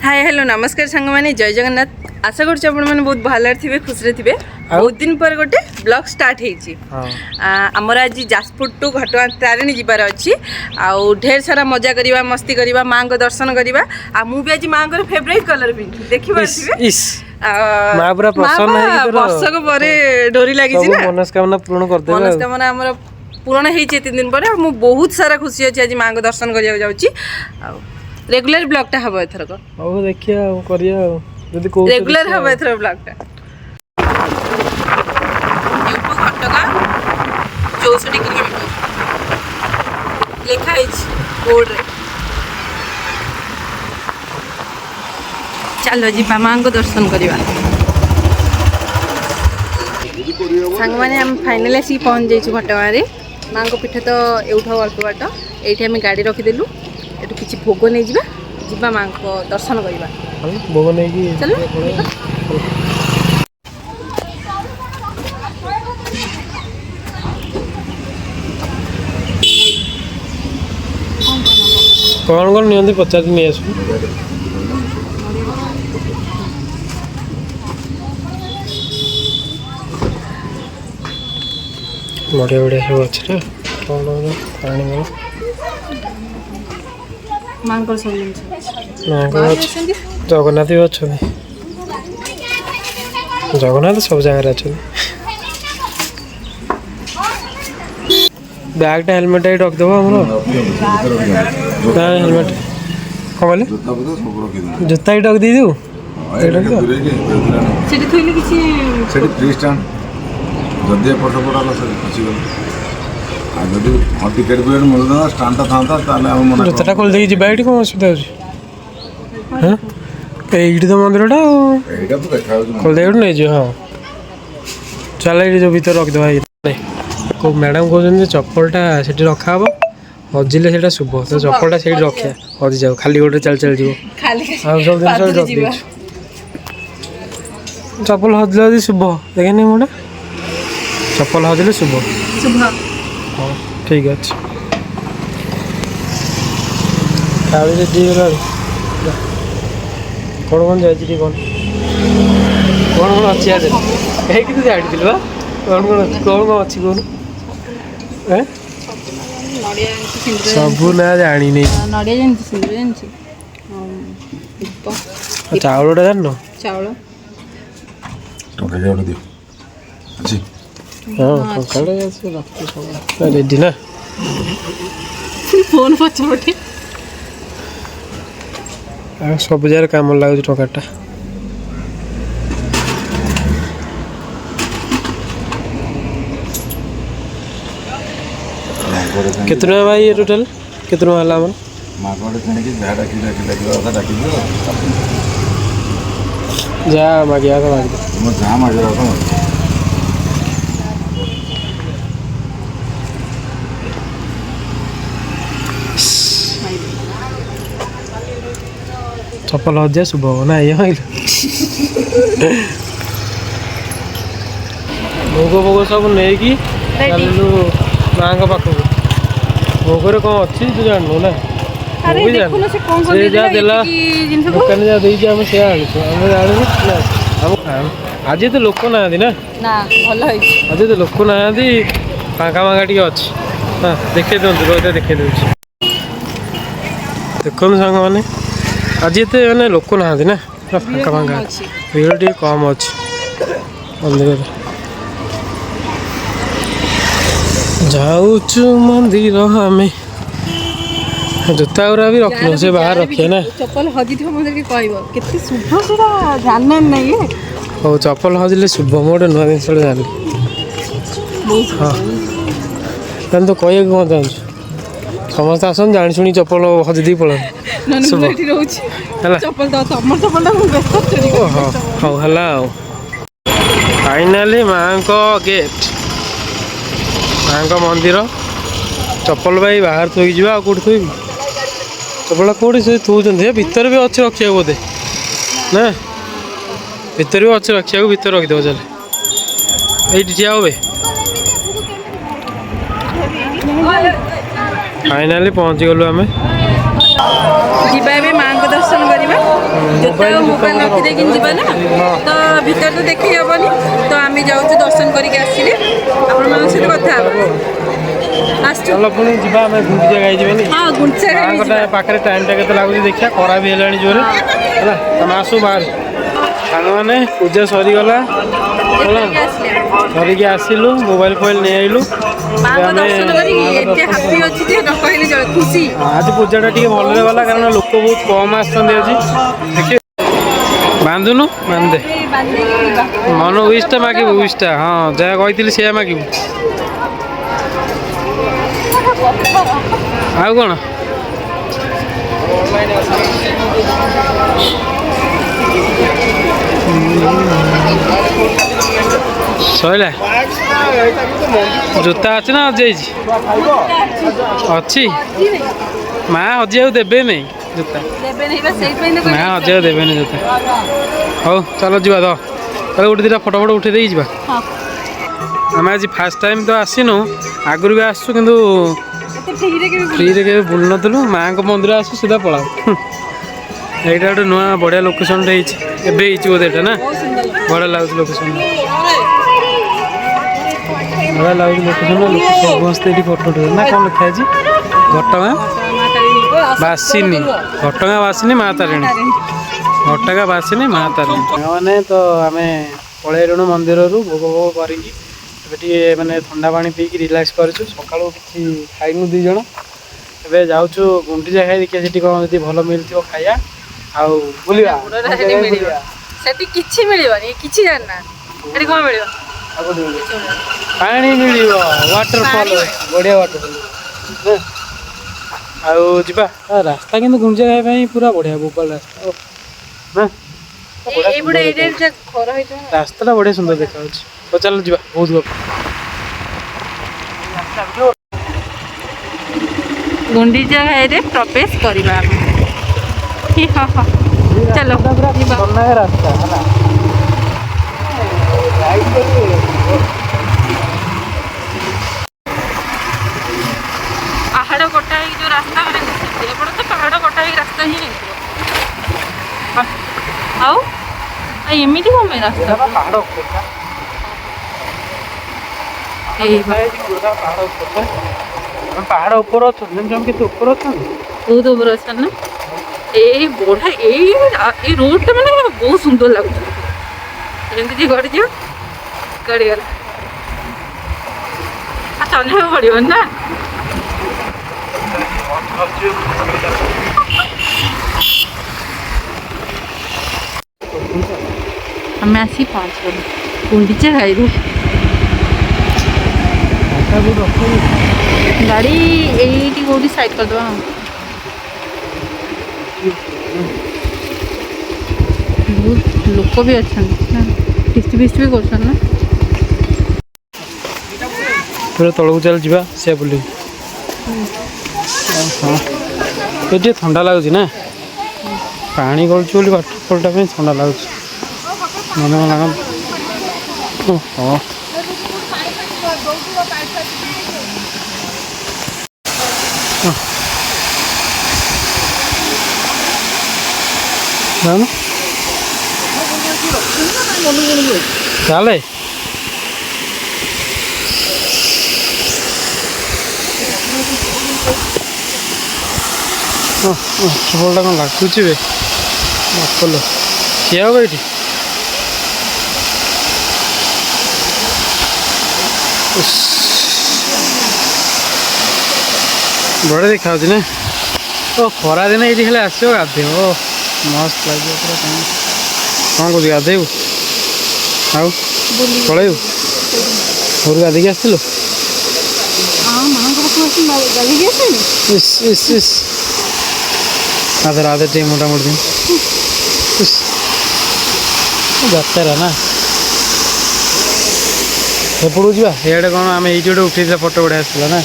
Hi hello नमस्कार सांग मैंने जय जगन्नाथ आशा करछि आपण माने बहुत भले थिबे खुश रे थिबे। बहुत दिन पर गोटे ब्लॉग स्टार्ट हेछि। हमर आज जाजपुर टू घटगां तारिणी जिबार अछि आउ ढेर सारा मजा करिवा मस्ती करिवा मां को दर्शन करिवा आ मु भी आज मां को फेवरेट कलर पिन देखि पाथिबे इस मां पूरा प्रसन्न है वर्षक परे डोरी लागि छि ना मनस्कामना पूर्ण कर देबे मनस्कामना हमर पूर्ण हेछि 3 दिन पर मु बहुत सारा खुशी अछि आज मां को दर्शन करिया जाउछि आ रेगुलर ब्लॉग टा हबो एथरक हो देखिया करिया जदी को रेगुलर हबो एथर ब्लॉग टा यूट्यूब घटका 64 किलोमीटर लिखा है बोर्ड रे। चलो जी मां को दर्शन करिवा सांग माने हम फाइनली सी पहुंच जाइछु घटगां रे। मां को पीठ तो एउठा अल्प बाट एठी हम गाड़ी रखी देलु एटू किछि भोग नै जिबा मां को दर्शन करिबा भोग नै की चलो कौन कौन नियंती पचास नहीं आसु बढ़िया बढ़िया सब अच्छे ना कौन पानी गला मांकर सब जगन्नाथ भी अच्छा जगन्नाथ सब जगह अच्छा बैगटा हेलमेट रखदेव आम हेलमेट कौन कहले जूता ही रख दीदू जूता खोल दे जी कौन असुविधा होती तो मंदिरटा खोल दे नहीं जी हाँ चल जो भर रखदे को मैडम कहते चप्पलटा से रखा हे हजिले से शुभ तो चप्पलटा से रखा हजि जाओ खाली गोटे चल चल जीव सब जिन रख दे चप्पल हजिले शुभ देखे नहीं मोटा चप्पल हजिले शुभ हाँ ठीक अच्छे कौन कौन जाए कौन कौन कौन अच्छी आज कहीं जाड़ी बा कौन कौन अच्छी कौन सबू ना जानी नहीं चावल जान चावल हाँ रेडी ना फोन पछपटे सब जार कम लगुच टकाटा कितना भाई ये टोटल कितना वाला मन जा मागिया तो माग चप्पल हजिया शुभ हो ना ये भोग भोग सब नहीं कि माँ का पाख भोगर कौन अच्छी तू जानू ना दुकान जहाँ देखिए आम से आम जानू आज तो लोक ना आज तो लोक ना फाँका फाँका टी अच्छी हाँ देखे दिखाँ रोहित देखे दूसरी देखो सांग मैंने आज ये मैंने लोक ना ना फाँका फाँका भीड़ टे कम अच्छी मंदिर जाऊचु मंदिर हमें जूता गुरा भी रखियो से बाहर रखिए ना चप्पल हजि थो मंदिर के कहबो केते शुभ सेरा जानना नहीं है ओ चप्पल हजिले शुभ मोटे नुआ दिन से जान हां तन तो कहे कौन चाहूँ समस्त आसन जानी शुणी चप्पल हजि दी पड़न शुभ चप्पल तो तमर चप्पल मु बेस्ट चोरी हां हां हला फाइनली मां को गेट माँ का मंदिर चप्पल भाई बाहर थोक जा कौट थोबी चप्पल कौट से थोचन भितर भी अच्छे रखा बोधे ना भितर भी अच्छे रखा भितर रखिदेव चल ये ठिया हे फाइनाली पहुँची गलु आम जीवा माँ को दर्शन करवा मोबाइल रखी देकिन जीवा ना तो भीतर तो देखी हेबनी तो आम जाऊँ दर्शन करके आसिले आपण मान सहित कथा चलो पुणी जीवा आम गुंडीचा घाई जीवानी हाँ गुंडीचा घाई पाखे टाइम टा के लगुच देखिए खरा भी है जोरे है तुम आसु बाहर सांग मैंने पूजा सरीगला धरिकी आसिलु मोबाइल फोबाइल नहीं आइलु खुशी आज पूजाटा टे भल गला कारण लोक बहुत कम आस बांधुनु बांधे मन विशटा मागिबु विशटा हाँ जहाँ कही से मागिबु आउ कौन सैला जूता अच्छी ना हज अच्छी माँ हजिया देवे नहीं जूता माँ हजिया देवे नहीं जूता हौ चलो जा तो चलो गोटे दुटा फटो फटो उठे दे आम आज फास्ट टाइम तो आसीनु आगुरी भी आसु कि फ्री रे के बुल नु माँ को मंदिर आसु सीधा पलाऊ यहाँ गोटे नुआ बढ़िया लोकेशन बोधे ना बढ़िया लगुच लोकेशन बढ़िया लगुच लोकेशन समस्त ये फोटो उठे ना कौन लिखा है घटगाँ बासिनी घटगाँ बासिनी माँ तारिणी घटगाँ बासिनी माँ तारिणी मैंने तो आम पलैलुणु मंदिर भोग भोग करी मैंने ठंडा पानी पीकी रिलैक्स कर सका कि खाइनु दुई जन ए जाऊँ गुंडीचा खाई देखिए सीटी कौन जी भल मिलती खाया आउ बुलिया सेठी किछि मिलिबनी किछि जानना एठी कोन मिलिबो पानी मिलिबो वाटरफॉल बढ़िया वाटरफॉल आउ जिबा रास्ता किंतु गुंडीचा खाई भाई पूरा बढ़िया भोपाल रास्ता ना ए बुडे एडे जे घर होइतो रास्ता बढ़िया सुंदर देखा तो चलो जी बहुत गप गुंडीचा घाई रे प्रवेश करबा हाँ हाँ चलो रास्ता पहाड़ कटा जो रास्ता तो पहाड़ कटा रास्ता ही एमती कम रास्ता पहाड़ ऊपर अच्छा ऊपर अच्छा बहुत ऊपर अच्छा ना ये बढ़िया ये रोड टा मैंने बहुत सुंदर लगुच जमी गड़ी दियो गड़ी गला चलने पड़ो ना आम आसी पहुँच गलु गुंडीचा घाई गाड़ी ये कौटी साइड करदे बहुत लोक भी अच्छा फिस्ट फिस्ट भी कर पूरा तलू चल जा से बुले ये ठंडा लगुच ना पानी गलुच वाटरफॉलटा ठंडा लगुच मन लगा हाँ चले वाटरफॉलटा कौन लगुच बापल किया होगा ये बड़े देखा ना तो खरा दिन ये खाली आसो गाधे मस्त लगे पूरा कौन कौन गाधेबू आउ पलैबू घर गाधिक आसलु आधे आधे टे मोटामोटी जाता ना सेपड़ू जा इे कौन आम ये गोटे उठे फोटो बढ़िया आसला ना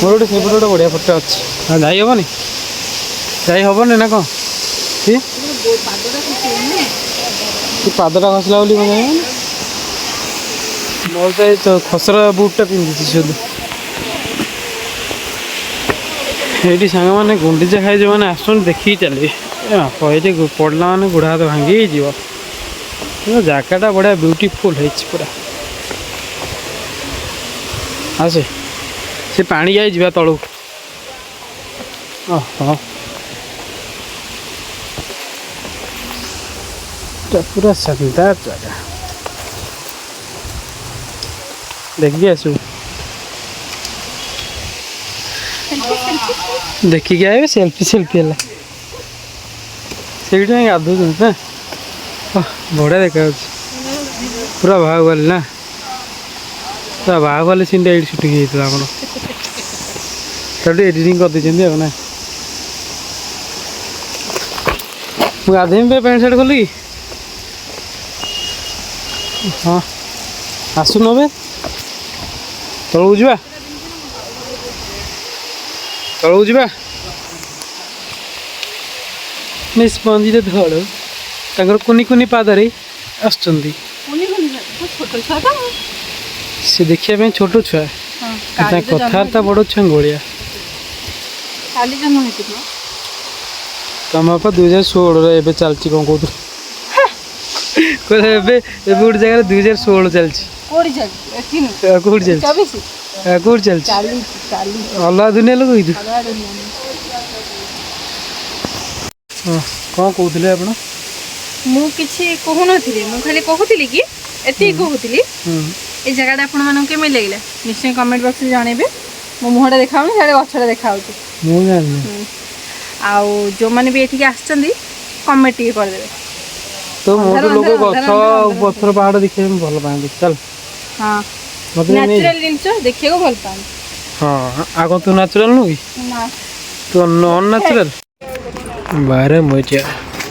मोर गोटे सेपटे गोटे बढ़िया फोटो अच्छी जाई हेनी जाई हेनी ना कौन कि पादटा खसला बोली कौन जाए मोर तो खसरा बुटटा पिंधि शुद्ध ये सांग मैंने गुंडीचा खाई जो मैंने आस देखिए चलिए କହିଠି ପଡ଼ିଲା ମାନେ ଗୋଡ଼ ହାତ ଭାଙ୍ଗି ହେଇଯିବ। ଜାଗାଟା ବଢ଼ିଆ ବ୍ୟୁଟିଫୁଲ୍ ହେଇଛି ପୁରା। ଆସେ ସେ ପାଣି ଯାଇ ଯିବା ତଳକୁ। ଓହୋ ପୁରା ଶାନଦାର ଜାଗା, ଦେଖିକି ଆସିବୁ। ଦେଖିକି ଆଇବେ ସେଲ୍ଫି ହେଲା ସେଇଠି ହିଁ ଗାଧଉଛନ୍ତି ନା। ବଢ଼ିଆ ଦେଖାଯାଉଛି ପୁରା ବାହାଘଲି ନା, ପୁରା ବାହାଘଲି ସିନ୍ଟା ଏଇଠି ସୁଟିଂ ହେଇଥିଲା ଆମର। ତାକୁ ଏଡ଼ିଟିଂ କରିଦେଇଛନ୍ତି ଆଉ ନା। ମୁଁ ଗାଧେଇବି ପ୍ୟାଣ୍ଟ ସାର୍ଟ ଖୋଲିକି। ହଁ ଆସୁନ ଏବେ ତଳକୁ ଯିବା, ତଳକୁ ଯିବା। ନିଷ୍ପନ୍ଦିତ ଧଳ ତାଙ୍କର କୁନି କୁନି ପାଦରେ ଆସୁଛନ୍ତି। ସେ ଦେଖିବା ପାଇଁ ଛୋଟ ଛୁଆ, କଥାବାର୍ତ୍ତା ବଡ଼ ଛୁଆଙ୍କ ଭଳିଆ। ତମ ବାପା 2016 ଏବେ ଚାଲିଛି କ'ଣ କହୁଥିଲ? କହିଲେ ଏବେ ଗୋଟେ ଜାଗାରେ 2016 ଚାଲିଛି। କୋଉଠି ଚାଲିଛି? କୋଉଠି ଚାଲିଛି? ଅଲଗା ଦୁନିଆ ଲୋକ ହେଇଛୁ। ହଁ କ'ଣ କହୁଥିଲେ ଆପଣ? ମୁଁ କିଛି କହୁନଥିଲି, ମୁଁ ଖାଲି କହୁଥିଲି କି ଏତିକି କହୁଥିଲି এই ଜାଗାଟା ଆପଣମାନଙ୍କୁ କେମିତି ଲାଗିଲା ନିଶ୍ଚୟ କମେଣ୍ଟ ବକ୍ସରେ ଜଣେଇବେ। ମୋ ମୁହଁଟା ଦେଖାଉନି, ସିଆଡ଼େ ଗଛଟା ଦେଖାହେଉଛି। ମୁଁ ଜାଣିନି। ଆଉ ଯେଉଁମାନେ ବି ଏଠିକି ଆସିଛନ୍ତି କମେଣ୍ଟ ଟିକେ କରିଦେବେ। ତ ମୋର ଲୋକ ଗଛ ପଥର ପାହାଡ଼ ଦେଖିବାକୁ ଭଲ ପାଆନ୍ତି। ଚାଲ ହଁ ନ୍ୟାଚୁରାଲ ଜିନିଷ ଦେଖିବାକୁ ଭଲ ପାଆନ୍ତି। ହଁ ଆଉ କ'ଣ ତୁ ନ୍ୟାଚୁରାଲ ନୁହଁ କି? ତୁ ନନ୍ ନ୍ୟାଚୁରାଲ।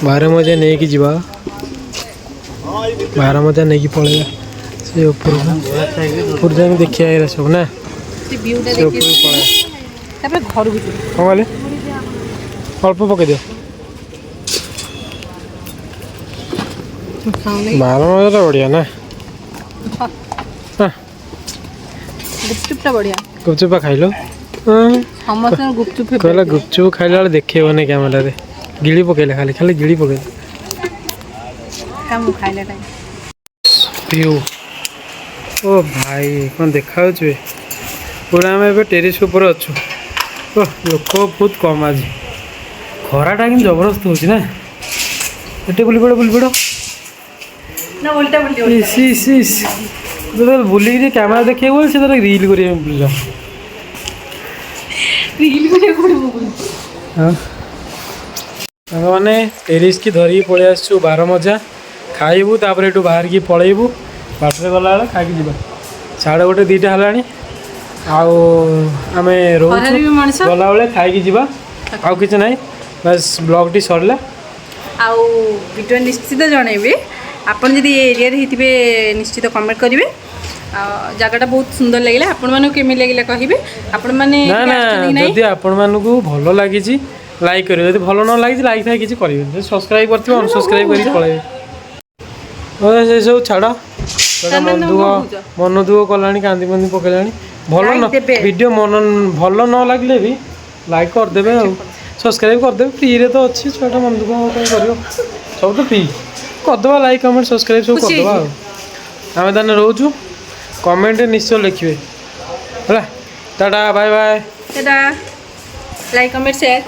ବାରମଜା ନେଇକି ଯିବା, ବାରମଜା ନେଇକି ପଳେଇବା ସେ ଉପରକୁ ଯାଇକି ଦେଖିବା ଏରା ସବୁ ନା। ସେ ଉପରକୁ ପଳେଇବା, ତାପରେ ଘରକୁ ଯିବା। କ'ଣ କହିଲେ? ଅଳ୍ପ ପକେଇଦିଅ। ବାରମଜାଟା ବଢ଼ିଆ ନା। ଗୁପଚୁପଟା ବଢ଼ିଆ। ଗୁପଚୁପ୍ ଖାଇଲ? ସମସ୍ତଙ୍କ ଗୁପଚୁପ୍ କହିଲା ଗୁପଚୁପ୍ ଖାଇଲା ବେଳେ ଦେଖେଇବନି କ୍ୟାମେରାରେ, ଗିଳି ପକେଇଲା ଖାଲି ଗିଳି ପକେଇଲା। ମୁଁ ଖାଇଲା ଟାଇମ୍ ଭିଉ ଓ ଭାଇ କ'ଣ ଦେଖାଯାଉଛି ପୁରା। ଆମେ ଏବେ ଟେରିସ୍ ଉପରେ ଅଛୁ। ଲୋକ ବହୁତ କମ୍ ଆଜି, ଖରାଟା କିନ୍ତୁ ଜବରଦସ୍ତ ହେଉଛି ନା। ଏଠି ବୁଲିପଡ଼ ବୁଲିକି କ୍ୟାମେରା ଦେଖିବାକୁ ଗଲେ ସେ ତାର ରିଲ୍ କରିବା ପାଇଁ ବୁଲିଲା। ସାଙ୍ଗମାନେ ଟେରିସ୍ କି ଧରିକି ପଳେଇ ଆସିଛୁ ବାରମଜା। ଖାଇବୁ ତାପରେ ଏଠୁ ବାହାରିକି ପଳେଇବୁ। ବାଟରେ ଗଲାବେଳେ ଖାଇକି ଯିବା। 1:30 2ଟା ହେଲାଣି। ଆଉ ଆମେ ରହୁଛୁ, ଗଲାବେଳେ ଖାଇକି ଯିବା, ଆଉ କିଛି ନାହିଁ। ବାସ୍ ବ୍ଲଗ୍ଟି ସରିଲା। ଆଉ ଭିଡ଼ିଓ ନିଶ୍ଚିତ ଜଣେଇବେ। ଆପଣ ଯଦି ଏ ଏରିଆରେ ହେଇଥିବେ ନିଶ୍ଚିତ କମେଣ୍ଟ କରିବେ। ଆଉ ଜାଗାଟା ବହୁତ ସୁନ୍ଦର ଲାଗିଲା। ଆପଣମାନଙ୍କୁ କେମିତି ଲାଗିଲା କହିବେ। ଆପଣମାନେ ଯଦି ଆପଣମାନଙ୍କୁ ଭଲ ଲାଗିଛି ଲାଇକ୍ କରିବେ, ଯଦି ଭଲ ନ ଲାଗିଛି ଲାଇକ୍ ଫାଇକ୍ କିଛି କରିବେନି। ଯଦି ସବସ୍କ୍ରାଇବ୍ କରିଥିବେ ଅନସବସ୍କ୍ରାଇବ୍ କରିକି ପଳେଇବେ। ସେ ସବୁ ଛାଡ଼, ମନ ଦୁଃଖ କଲାଣି, କାନ୍ଦି ପକେଇଲାଣି। ଭଲ ଭିଡ଼ିଓ ଭଲ ନ ଲାଗିଲେ ବି ଲାଇକ୍ କରିଦେବେ ଆଉ ସବସ୍କ୍ରାଇବ୍ କରିଦେବେ। ଫ୍ରିରେ ତ ଅଛି, ଛୁଆଟା ମନ ଦୁଃଖ କ'ଣ କରିବ, ସବୁ ତ ଫ୍ରି। କରିଦେବା ଲାଇକ୍ କମେଣ୍ଟ ସବସ୍କ୍ରାଇବ୍ ସବୁ କରିଦେବା ଆଉ। ଆମେ ତାହେଲେ ରହୁଛୁ, କମେଣ୍ଟରେ ନିଶ୍ଚୟ ଲେଖିବେ ହେଲା। Tata bye bye. Tata, like comment share.